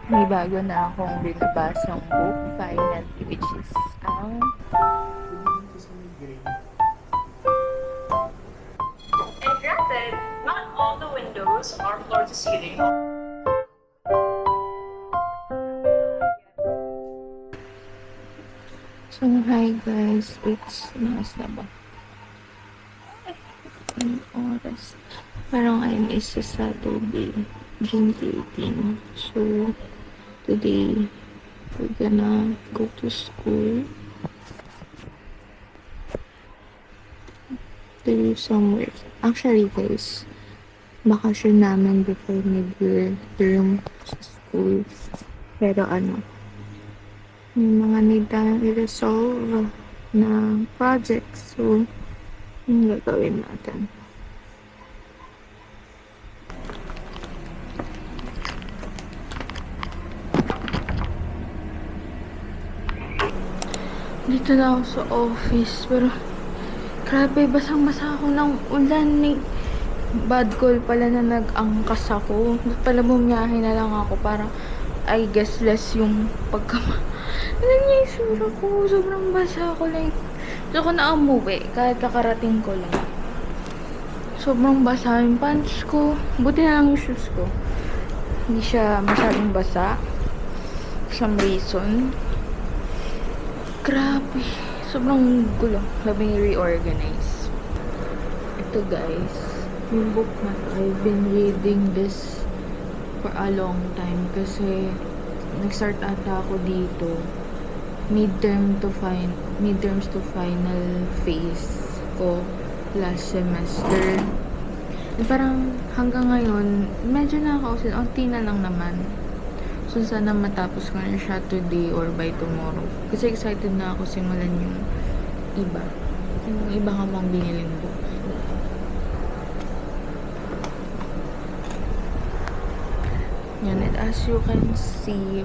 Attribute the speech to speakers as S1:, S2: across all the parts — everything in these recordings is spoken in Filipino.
S1: May bago na akong binabasang book finally, which is ang
S2: And granted, not all the windows are floor to ceiling.
S1: So, hi guys, it's mas na ba? Ang oras. Parang ngayon is sa Saturday, June 13. So, today, we're gonna go to school to do some work. Actually guys, bakasyon namin before mid-year term sa school. Pero may mga need tayong i-resolve na projects. So, yung gagawin natin. Dito na ako sa office, pero grabe, basang-basa ako ng ulan. May bad call pala na nag-angkas ako. Ba't pala bumiyahe na lang ako para I guess less yung ano niya yung sura ko? Sobrang basa ako. Like, gusto ko na umuwi kahit kakarating ko lang. Sobrang basa yung pants ko. Buti na lang yung shoes ko. Hindi siya masyadong basa. For some reason. Grabe. Sobrang gulo. Labing reorganize. Ito guys. Yung book na to, I've been reading this for a long time kasi nag-start ata ako dito midterms to final phase ko last semester. Parang hanggang ngayon medyo nakaka-usin, unti na lang naman. So sana matapos ko na siya today or by tomorrow kasi excited na ako simulan yung iba ka pang biniling book. Yan, and as you can see,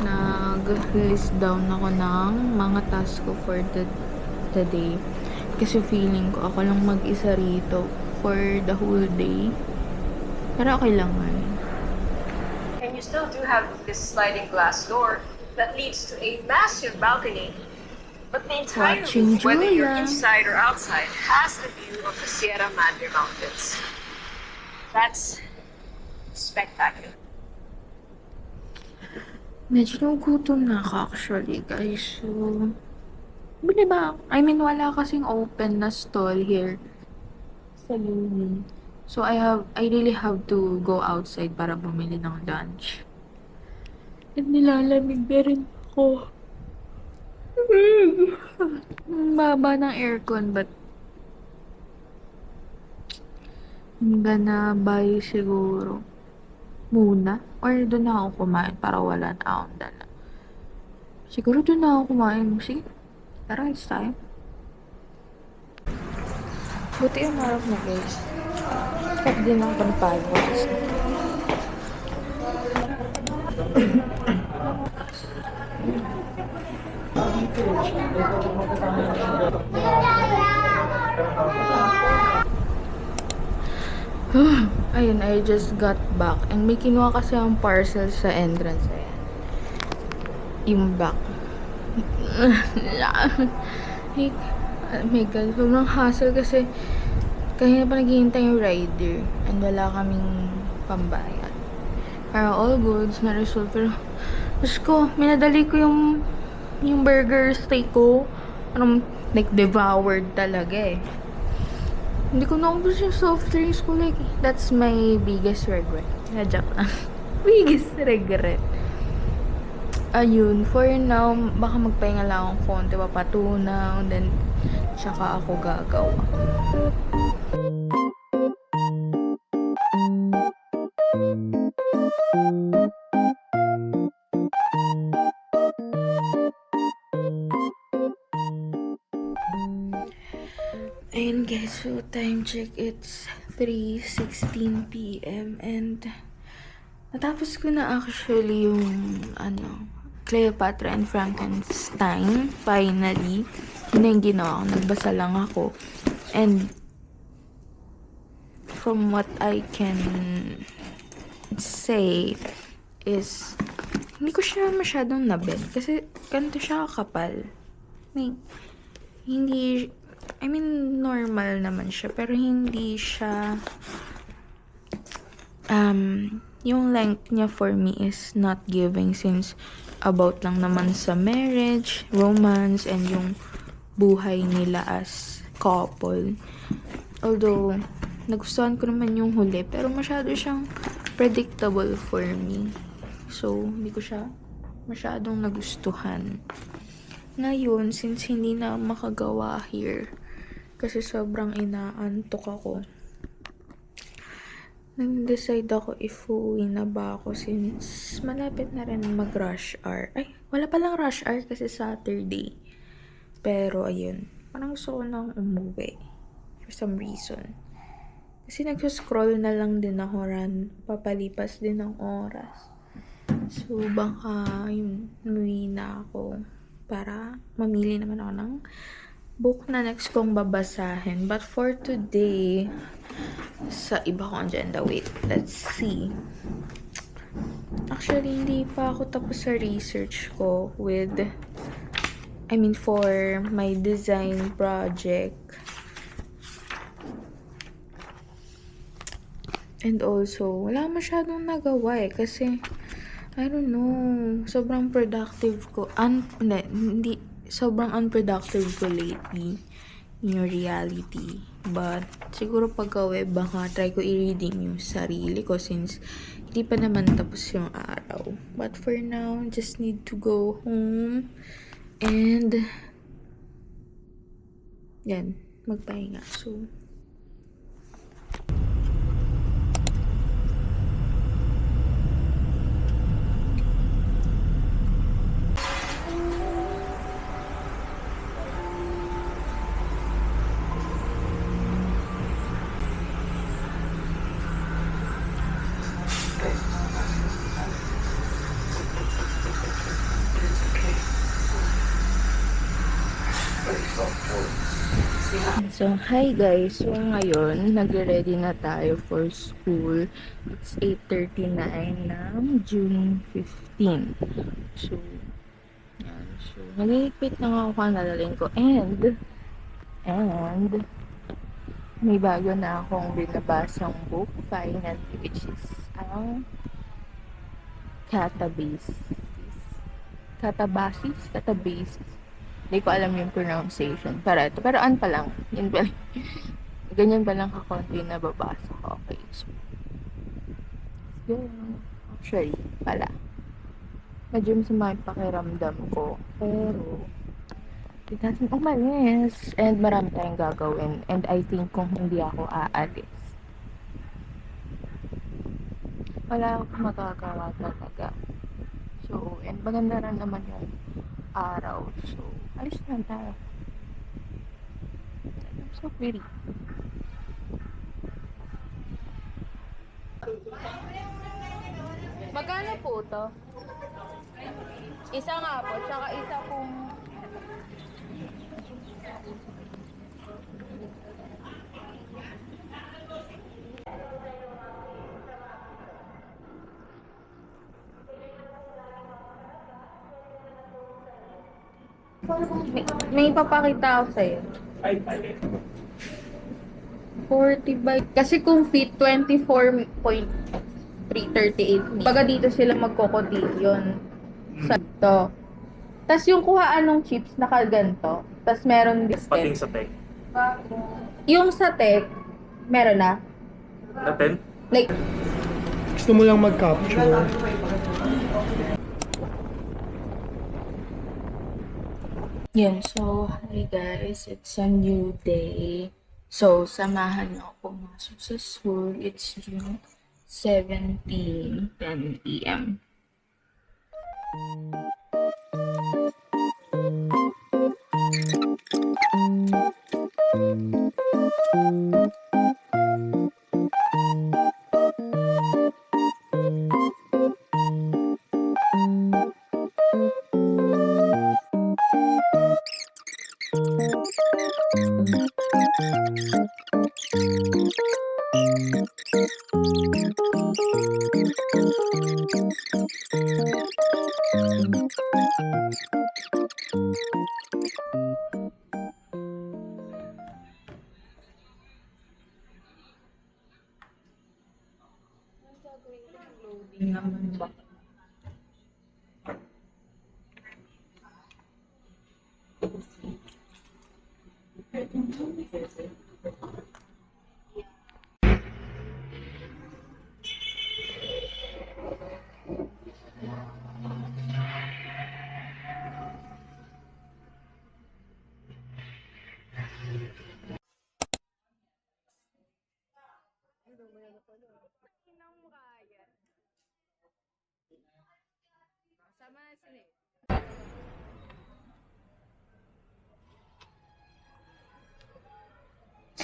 S1: nag-list down ako ng mga task ko for the day. Kasi feeling ko ako lang mag-isa rito for the whole day. Pero okay lang man.
S2: And you still do have this sliding glass door that leads to a massive balcony. But the entire
S1: Watching
S2: roof, whether you're
S1: Julia.
S2: inside or outside, has a view of the Sierra Madre Mountains. That's spectacular.
S1: Medyo nagugutom na ako actually, guys. So, bili ba? I mean, wala kasing open na stall here sa uni. So, I really have to go outside para bumili ng lunch. At nilalamig na rin ako. Ang baba ng aircon, but I'm gonna buy siguro muna. Or doon na ako kumain para wala na akong dala. Siguro doon na ako kumain. Sige, tara, alis tayo. Buti yung harap na guys. Kapag din ako ng pagwas. Ayun, I just got back. And may kinuha kasi ang parcel sa entrance. Ayan. Yung back. Like, oh my God, sobrang hassle kasi kanina pa naghihintay yung rider and wala kaming pambayad. Para all goods na result. Pero, Diyos ko, minadali ko yung burger steak ko. Like, devoured talaga eh. Hindi ko naubos yung soft drinks ko. Like, that's my biggest regret. Joke lang. Biggest regret. Ayun, for now, baka magpahinga lang akong konti, papatunaw, then, tsaka ako gagawa. Ayun guys, so time check, it's 3:16 p.m. and natapos ko na actually yung Cleopatra and Frankenstein, finally. Yun na yung ginawa ko, nagbasa lang ako. And from what I can say is hindi ko siya masyadong nabet. Kasi, ganito siya kakapal. May, hindi, I mean, normal naman siya. Pero hindi siya, yung length niya for me is not giving since about lang naman sa marriage, romance, and yung buhay nila as couple. Although, nagustuhan ko naman yung huli, pero masyado siyang predictable for me. So, hindi ko siya masyadong nagustuhan. Ngayon, since hindi na makagawa here, kasi sobrang inaantok ako, nag-decide ako if uuwi na ba ako since malapit na rin mag-rush hour. Ay, wala palang rush hour kasi Saturday. Pero, ayun, parang gusto ko nang umuwi for some reason. Kasi nag-scroll na lang din ako papalipas din ng oras. So, baka, yun, umuwi na ako para mamili naman ako ng book na next kong babasahin. But for today, sa iba kong agenda, wait, let's see. Actually, hindi pa ako tapos sa research ko for my design project. And also, wala masyadong nagawa kasi, I don't know, sobrang productive ko. Sobrang unproductive ko lately in your reality. But, siguro pagka-uwi, baka try ko i-reading yung sarili ko since hindi pa naman tapos yung araw. But for now, just need to go home and yan, magpahinga. So, So, hi guys. So, ngayon, nag-ready na tayo for school. It's 8:39 ng June 15. So, yan. So, nag-iipit na nga ako kanadalin ko. And, may bago na akong binabasang book, finally, which is ang Catabasis. Hindi ko alam yung pronunciation. Pero an pa lang. Yun pa lang. Ganyan pa lang kakonti na babasa ko. Okay. So, yun. Actually, pala. Medyo masama yung pakiramdam ko. Pero, it doesn't umalis. And marami tayong gagawin. And I think kung hindi ako aalis, wala akong magagawa talaga. So, and maganda rin naman yung araw. So, alis na tayo. I'm so pretty. Magkano po to? Isa nga po, tsaka isa pong... May papakita ako sa'yo. 40 by... Kasi kung feet, 24.338 Baga dito sila magkokotilyon sa to. Tapos yung kuhaan ng chips, nakaganto. Tapos meron din.
S3: Pati sa tech.
S1: Yung sa tech, meron na.
S3: Natin?
S1: Like,
S4: Gusto mo lang mag-capture.
S1: yun. So, hi guys. It's a new day. So, samahan niyo ako pumasok sa school. It's June 17, 10 p.m. Loading naman ba?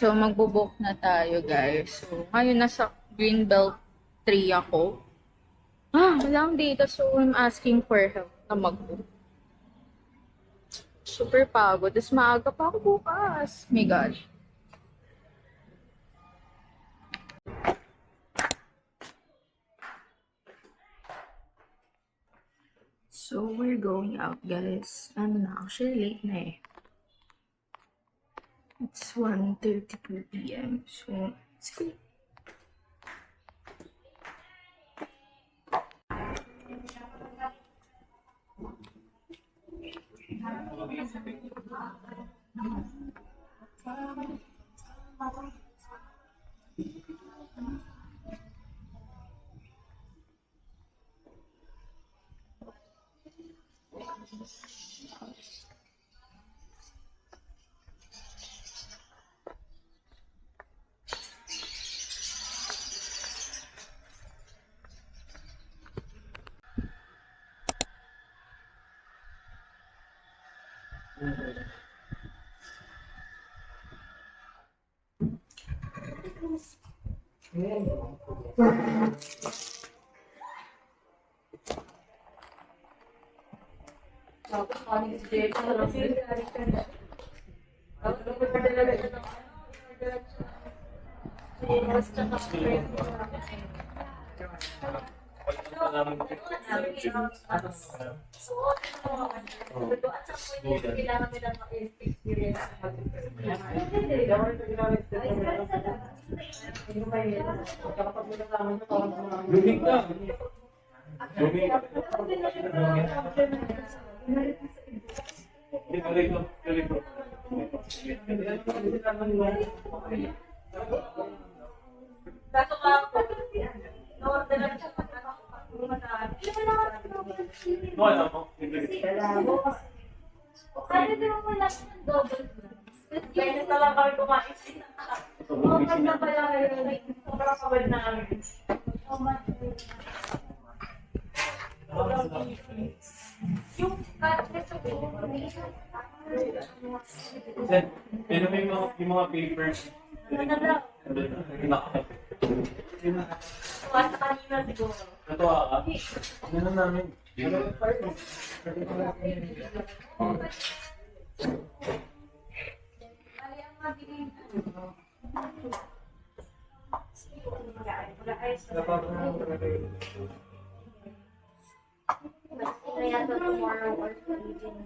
S1: So, magbo-book na tayo, guys. So, ngayon nasa Greenbelt 3 ako. Walang data. So, I'm asking for help na mag-book. Super pagod. Tapos maaga pa ako bukas. My God. So, we're going out, guys. Ano na, actually late na eh. It's 1:32 p.m. So, sige.
S3: Lumig na. Lumig. Pero may mga papers. Ito ano na namin?
S5: Tomorrow or evening.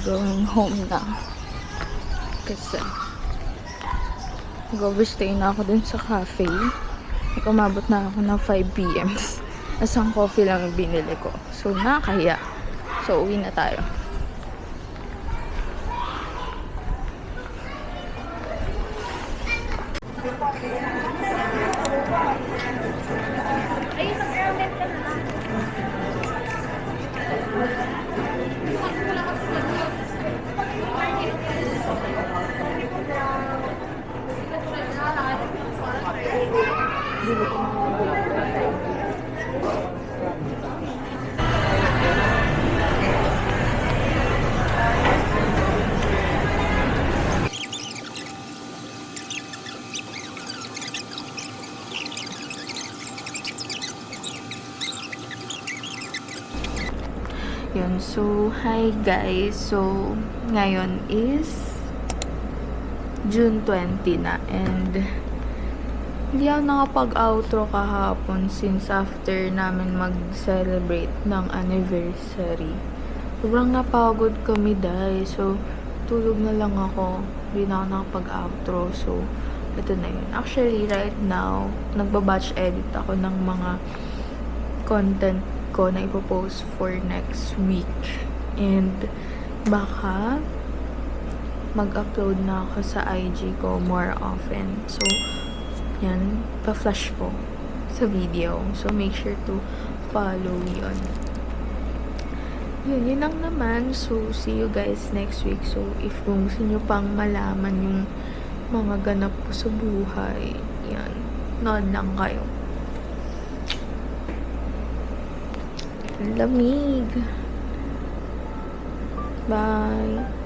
S1: going home na. Kasi mag-overstay na ako dun sa cafe. Umabot na ako ng 5 p.m. Asang coffee lang yung binili ko. So, nakakahiya. So, uwi na tayo. Yun. So, hi guys. So, ngayon is June 20 na. And, hindi ako nakapag-outro kahapon since after namin mag-celebrate ng anniversary. Sobrang napagod kami dahil. So, tulog na lang ako. Hindi na ako nakapag-outro. So, ito na yun. Actually, right now, nagbabatch edit ako ng mga content ko na ipopost for next week. And baka mag-upload na ako sa IG ko more often. So, yan, pa-flash ko sa video. So, make sure to follow yun. Yun lang naman. So, see you guys next week. So, if kung gusto nyo pang malaman yung mga ganap ko sa buhay, yan, nood lang kayo. Lamig. Bye.